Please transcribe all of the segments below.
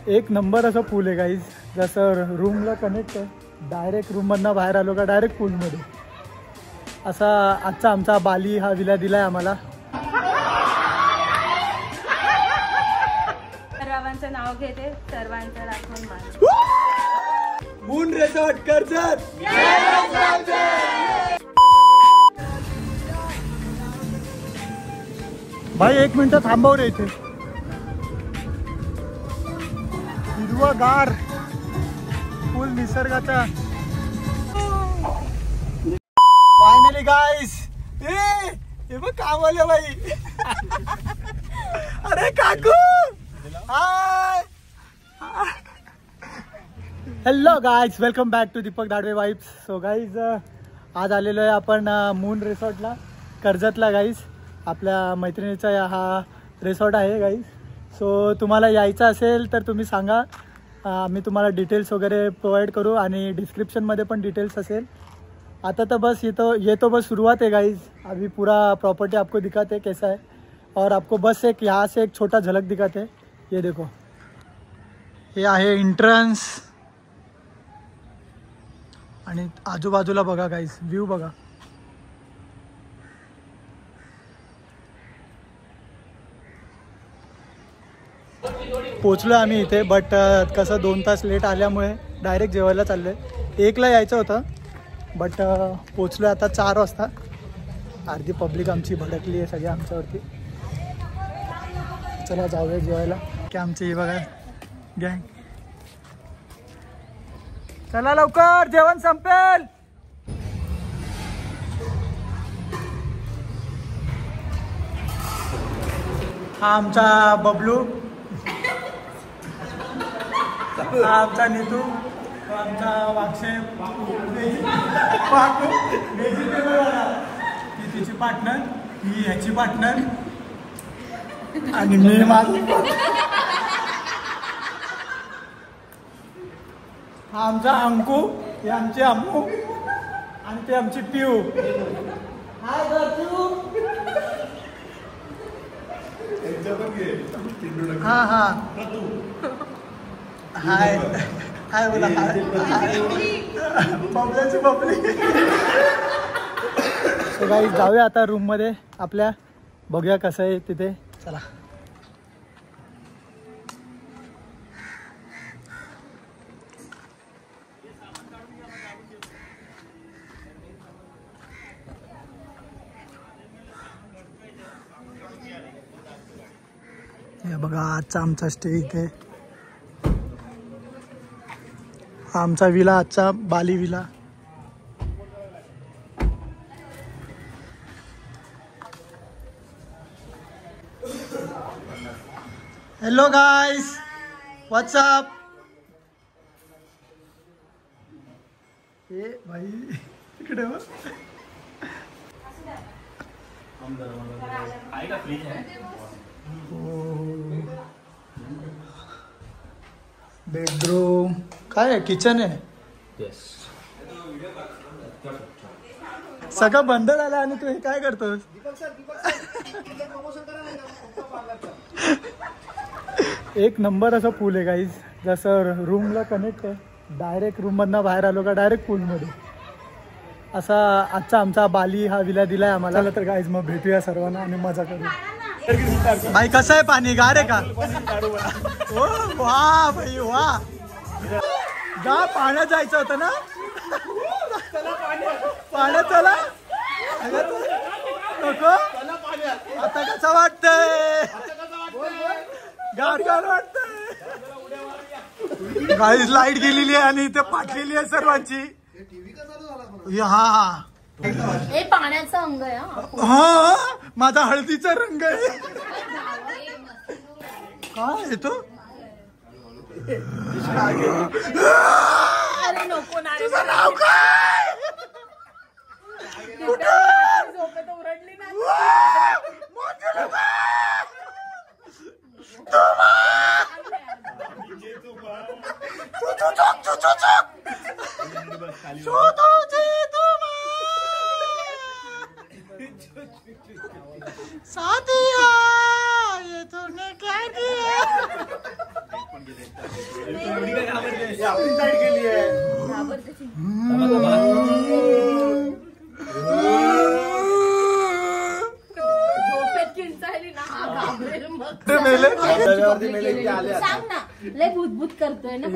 एक नंबर असं पूल आहे गाईज, जसं रूमला कनेक्ट आहे. डायरेक्ट रूममधनं बाहेर आलो का डायरेक्ट पूलमध्ये. असा आजचा आमचा बाली हा विला दिलाय आम्हाला. सर्वांचं नाव घेते, सर्वांचं राखून मान. Moon resort Karjat. भाई 1 मिनिट थांबव रे इथे. हिरवागार फुल निसर्गाचा. फायनली गाईस, हे बघ काम आले बाई. अरे काकू hi. Hello guys, welcome back to Deepak Dadwe vibes. So guys आज आलेलो आहे आपण मून रिसॉर्टला कर्जतला गाईज. आपल्या मैत्रिणीचा हा रिसॉर्ट आहे गाईज. सो तुम्हाला यायचं असेल तर तुम्ही सांगा, मी तुम्हाला डिटेल्स वगैरे प्रोवाइड करू आणि डिस्क्रिप्शनमध्ये पण डिटेल्स असेल. आता तो बस ये तो बस शुरुआत है गाइज. अभी पूरा प्रॉपर्टी आपको दिखाते हैं कैसा है, और आपको बस एक यहाँ से एक छोटा झलक दिखाते हैं. ये देखो, हे आहे एंट्रन्स आणि आजूबाजूला बघा गाइज, व्ह्यू बघा. पोचलो आम्ही इथे, बट कसं 2 तास लेट आल्यामुळे डायरेक्ट जेवायला चाललोय. 1ला यायचं होतं, बट पोचलो आता 4 वाजता. अर्धी पब्लिक आमची भडकली आहे सगळी आमच्यावरती. चला जाऊया जेवायला. की आमची बघा गँग. चला लवकर, जेवण संपेल. हा आमचा बबलू, हा आमचा नीतू, आमचा वाक्षेप, ती तिची पार्टनर, ही ह्याची पार्टनर आणि मी माझी. हा आमचा अंकू, हे आमचे अम्मू आणि ते आमची पिऊ. हाय पिऊ. हा हा हाय हाय बोला. बबल्याची बबली. सो गाईज जाऊया आता रूममध्ये आपल्या, बघूया कसं आहे तिथे. चला. हे बघा आजचा आमचा स्टे इथे. हा आमचा विला, आजचा Bali villa. Hello guys, what's up. ए भाई इकडे हो. बेडरूम काय आहे, किचन आहे. सगळं बंद झालं आणि तू हे काय करतोस. एक नंबर असं पूल आहे गाईज, जसं रूमला कनेक्ट आहे. डायरेक्ट रूममधनं बाहेर आलो का डायरेक्ट पूलमध्ये. असा आजचा आमचा बाली हा विला दिलाय आम्हाला. तर गाईज मग भेटूया सर्वांना आणि मजा करू. भाई कसं आहे पाणी, गार आहे का. हो वा भाई वा. गा पाण्यात जायचं होतं ना. पाण्यात चला नको. आता कसं वाटतंय, गार गार वाटतंय. गाईज लाईट गेलेली आहे आणि इथे पाठलेली आहे सर्वांची. हा हा हे पाण्याचा अंग आहे. हा माझा हळदीचा रंग आहे. काय येतो. अरे नको ना. तुझं नाव काय. झोपेत उरडली ना. साथिया ये तो आपली साईड केली आहे. सांग ना लय भूतभूत करतोय ना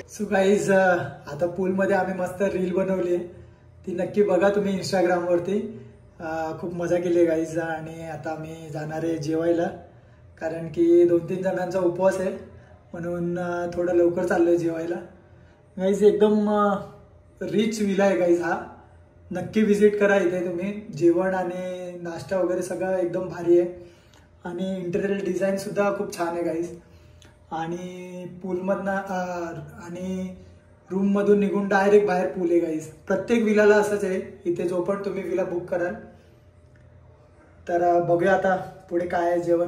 सो गाईज आता पूल मध्ये आम्ही मस्त रील बनवली, ती नक्की बघा तुम्ही इंस्टाग्राम वरती. खूप मजा केली गाईज. आणि आता आम्ही जाणार आहे जेवायला, कारण की 2-3 जणांचा उपवास आहे, म्हणून थोडं लवकर चाललोय जेवायला. गाईज एकदम रिच विला आहे गाईज हा, नक्की विजिट करा इथे तुम्ही. जेवण आणि नाश्ता वगैरे सगळं एकदम भारी आहे, आणि इंटेरियर डिझाईन सुद्धा खूप छान आहे गाईज. आणि पूलमधनं आणि रूममधून निघून डायरेक्ट बाहेर पूल आहे गाईज. प्रत्येक विलाला असंच आहे इथे, जो पण तुम्ही विला बुक कराल. तर बघूया आता पुढे काय आहे जेवण.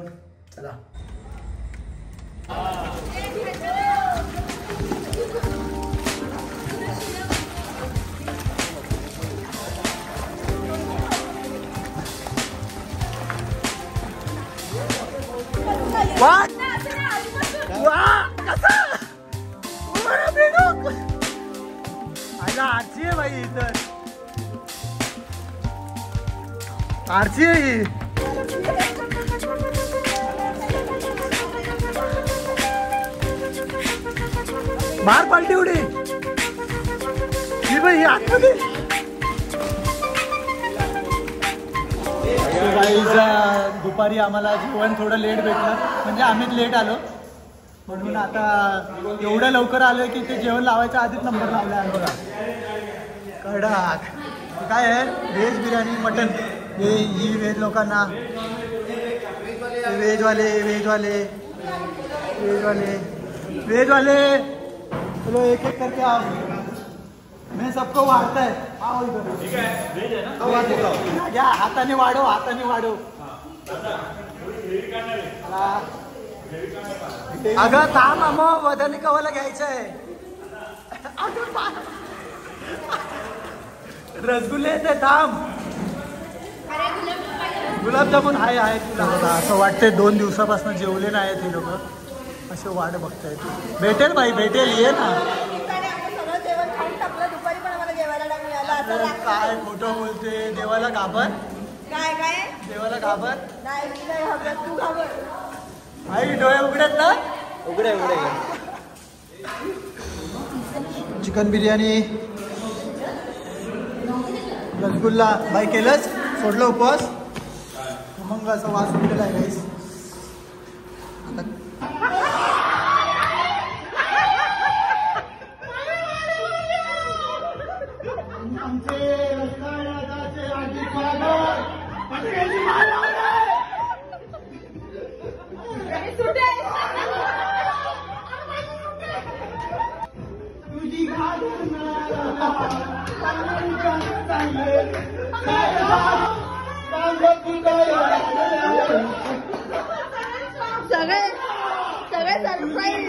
चला. आरची आहे भाई इधर, आरची आहे ही. बाहेर पालटी उडी ही भाई आतमध्ये. दुपारी आम्हाला जेवण थोडं लेट भेटलं, म्हणजे आम्हीच लेट आलो, म्हणून आता एवढं लवकर आलोय की ते जेवण लावायच्या आधीच नंबर लावला आहे बघा. कडक काय आहे, व्हेज बिर्याणी मटन. ही व्हेज लोकांना, वेजवाले चलो एक एक करके आओ, मैं सबको वाढता है. आओ इधर, घ्या हाताने वाढव, अगं थांब मग वदनी कवाला घ्यायचं आहे. रसगुल्ले ते थांब, गुलाबजामुन आहे तुला. असं वाटतंय 2 दिवसापासून जेवले नाही ते लोक, असे वाट बघतायत. भेटेल भाई भेटेल, ये ना. काय खोटं बोलते, देवाला घाबर, देवाला घाबर. आई डोळे उघडत ना, उघडे. चिकन बिर्याणी, रसगुल्ला. बाई केलंच, सोडलं उपवास. मग असं वास उठलेला आहे गाईस. सगळे सरप्राईज.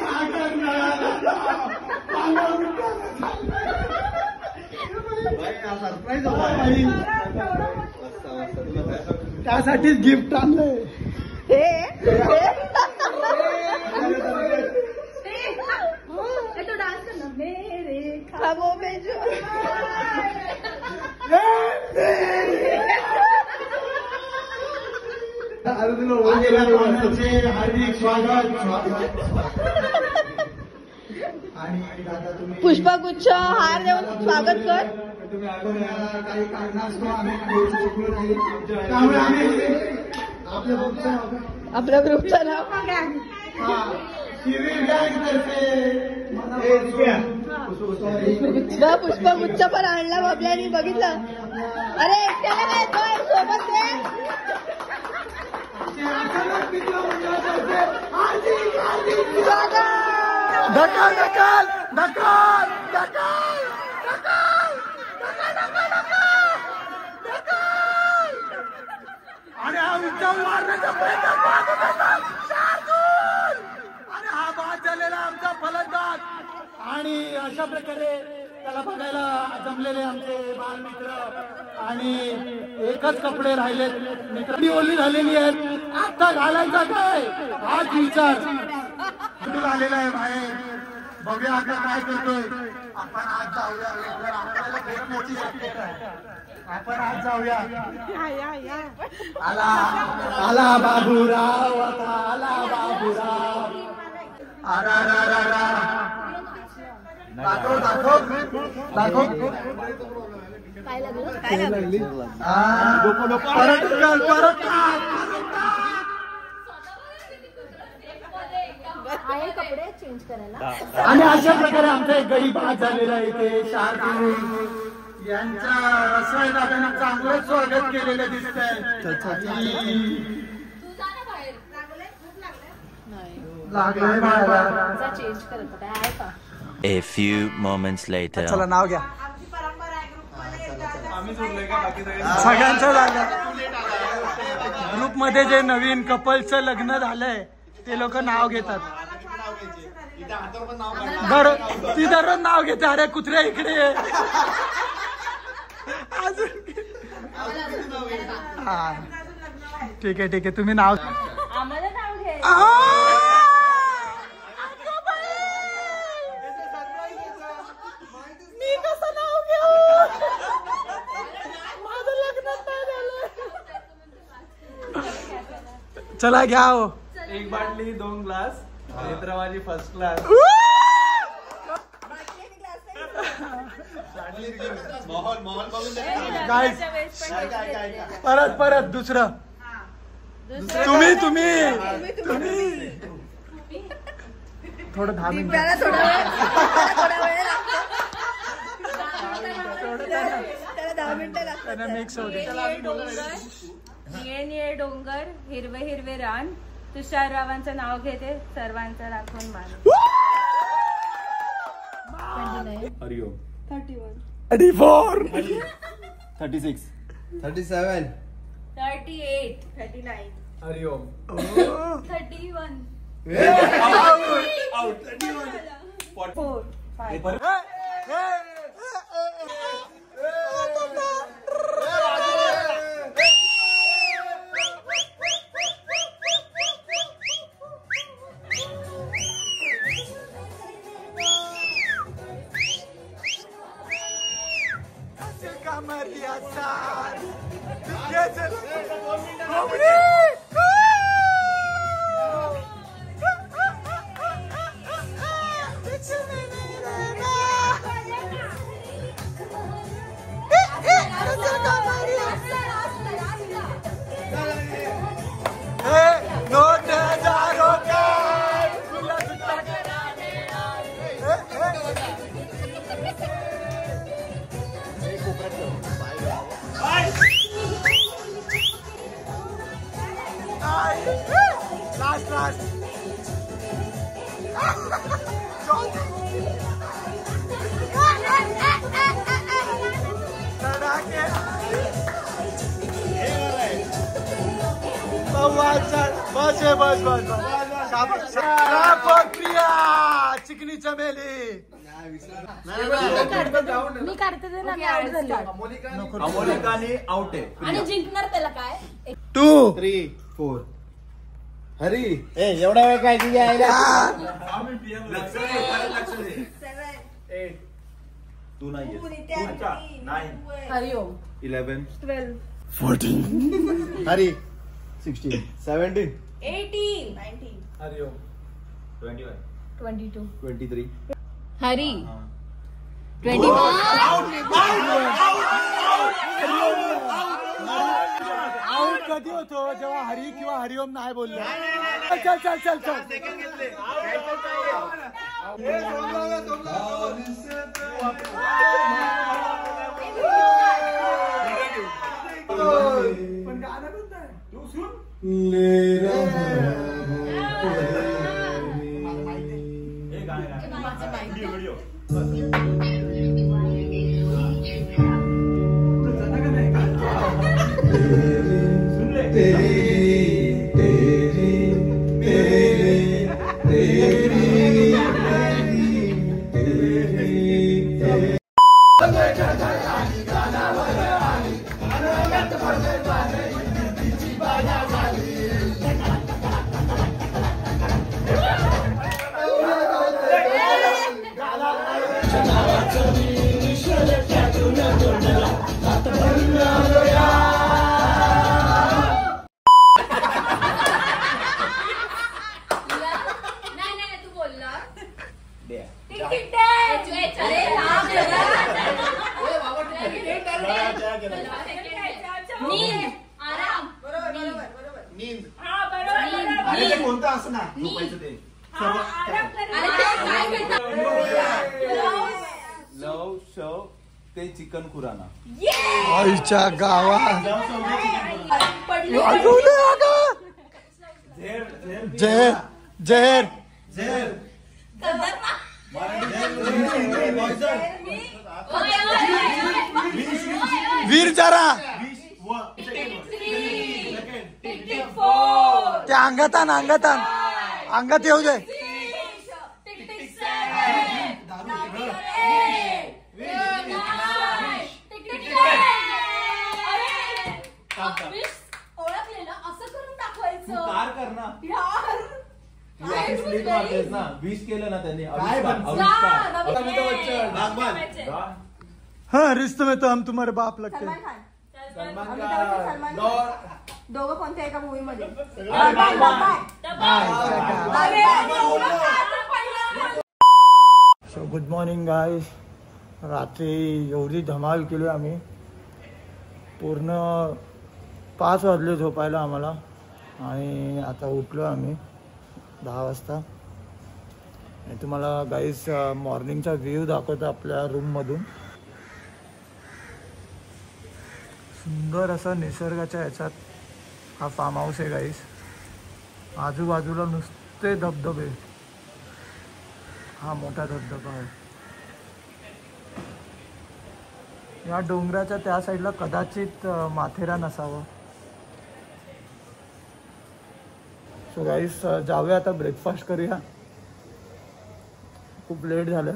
त्यासाठीच गिफ्ट आणलंय. तो डान्स करना मेरे ख्वाबों में जो. हार्दिक स्वागत. आणि दादा तुम्ही पुष्पगुच्छ हार देऊन स्वागत कर. तुम्ही काही कारणास्तव आम्ही चुकलो नाही, त्यामुळे आम्ही आपल्या ग्रुपचं नाव पुष्पगुच्छ पण आणला बाबल्यानी, बघितलं. अरे एकट्याला काय सोबत दे. ढकल ढकल ढकल आणि हा उच्चार मारण्याचा प्रयत्न आणि हा बाद झालेला आमचा फलंदाज. आणि अशा प्रकारे त्याला बघायला जमलेले आमचे बालमित्र आणि एकच कपडे राहिलेत. मित्रांनी ओली झालेली आहेत. आता घालायचा काय हाच विचार कुठून आलेला आहे बाहेर. बघूया आता काय करतोय. आपण आज जाऊया. आपल्याला भेटण्याची शक्यता आहे. आपण आज जाऊया. आला आला बाबूराव. आता आला बाबूराव. दाखव दाखव दाखव. काय लागली परत परत आहे कपडे चेंज करायला. आणि अशा प्रकारे आमचा एक गडी बाद झालेला आहे. इथे शार्दूल यांच्या रसोई दादांना चांगलं स्वागत केलेलं दिसतंय. लागलंय मला चेंज करत काय आहे का. A few moments later. चला नाव घ्या. सगळ्यांचं झालं. ग्रुप मध्ये जे नवीन कपलचं लग्न झालंय ते लोक नाव घेतात. ती दररोज नाव घेते. अरे कुत्र्या इकडे हा ठीक आहे ठीक आहे. तुम्ही नाव आम्हाला नाव घे. मी कसं नाव घेऊ. माझं लग्नच नाही झालं. चला घ्या हो. एक बाटली 2 ग्लास. नेत्रवाजी first class. परत परत दुसरं. तुम्ही तुम्ही तुम्ही थोडं 10 मिनिट. थोडा वेळ लागतो. 10 मिनिटं लागतात. मिक्स होते. निळे डोंगर हिरवे हिरवे रान तुषाररावांचं नाव घेते सर्वांचं राखून मान. हरिओम. 34 36 37 38 39 हरिओम. 31 बस बस बस प्रिया चिकनी चमेली. मी काढते ते ना. अमोलिकाने आउट आहे. आणि जिंकणार त्याला काय. 2 3 4 हरी. एवढा वेळ काय की यायला. 8 तू नाही 9 हरिओम. 11 12 14 हरी 16 17 18 19 हरिओम 21 22 23 हरी 21 आउट कधी होतो जेव्हा हरी किंवा हरिओम नाही बोललो. चल चल चल चल. पण गाणं तू सुन. कोणतं असं ना ते लव शव ते चिकन खुराना आईच्या गावात जहर जहर वीर जरा त्या अंगात अंगात येऊ दे. ओळखलेलं असं करून दाखवायचं. कार कर ना विश केलं ना त्यांनी. हाँ रिश्ते में तो हम तुम्हारे बाप लगते. दोघं कोणत्या एका मूवी मध्ये. So good morning guys. रात्री एवढी धमाल केली आम्ही. पूर्ण 5 वाजले झोपायला आम्हाला आणि आता उठलो आम्ही 10 वाजता. आणि तुम्हाला गाईज मॉर्निंगचा व्ह्यू दाखवतो आपल्या रूममधून. सुंदर असा निसर्गाच्या ह्याच्यात हा फार्म हाऊस आहे गाईज. आजूबाजूला नुसते धबधबे. हा मोठा धबधबा आहे. या डोंगराच्या त्या साईडला कदाचित माथेरान असावं. सो गाईस जाऊया आता ब्रेकफास्ट करूया. खूप लेट झालं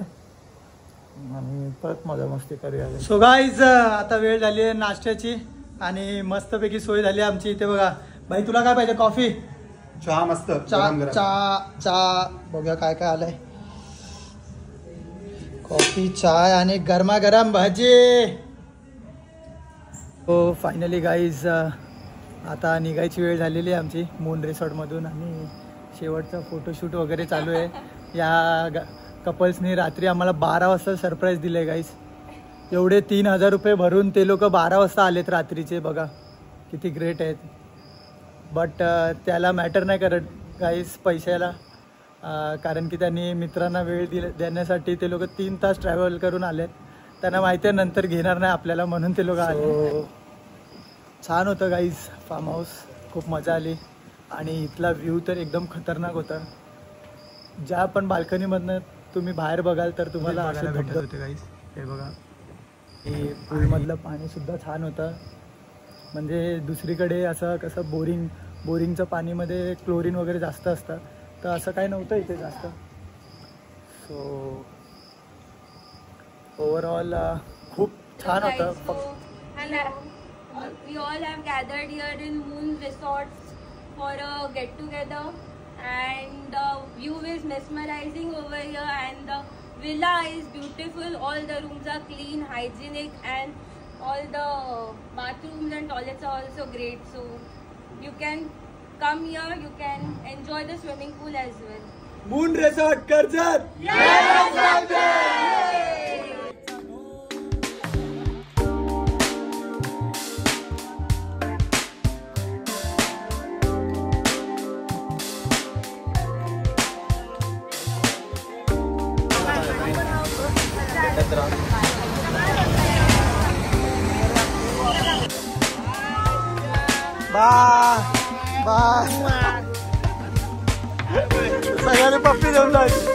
आणि परत मजा मस्ती करूया. सो गाईज आता वेळ झाली आहे नाश्त्याची आणि मस्तपैकी सोय झाली आमची. इथे बघा भाई तुला काय पाहिजे. कॉफी चहा मस्त चहा बघूया काय काय आलंय. कॉफी चाय आणि गरमागरम भजी. हो फायनली गाईज आता निघायची वेळ झालेली आहे आमची मून रिसॉर्टमधून. आणि शेवटचा फोटोशूट वगैरे चालू आहे. या कपल्सनी रात्री आम्हाला 12 वाजता सरप्राईज दिलं आहे गाईज. एवढे 3000 रुपये भरून ते लोक 12 वाजता आलेत रात्रीचे. बघा किती ग्रेट आहेत. बट त्याला मॅटर नाही करत गाईज पैशाला. कारण की त्यांनी मित्रांना वेळ देण्यासाठी ते लोक 3 तास ट्रॅव्हल करून आलेत. त्यांना माहिती आहे नंतर घेणार नाही आपल्याला म्हणून ते लोक आले. छान होतं गाईज फार्म हाऊस. खूप मजा आली आणि इथला व्ह्यू तर एकदम खतरनाक होता. ज्या पण बाल्कनीमधनं तुम्ही बाहेर बघाल तर तुम्हाला असं भेटत होते गाईज. हे बघा हे पूलमधलं पाणीसुद्धा छान होतं. म्हणजे दुसरीकडे असं कसं बोरिंगचं पाणीमध्ये क्लोरीन वगैरे जास्त असतं तर असं काही नव्हतं इथे जास्त. सो ओव्हरऑल खूप छान होतं. We all have gathered here in Moon Resorts for a get together and the view is mesmerizing over here and the villa is beautiful. All the rooms are clean, hygienic and all the bathrooms and toilets are also great. So you can come here, you can enjoy the swimming pool as well. Moon resort Karjat. Bye bye. सगळ्यांनी पप्पी देऊन जायची.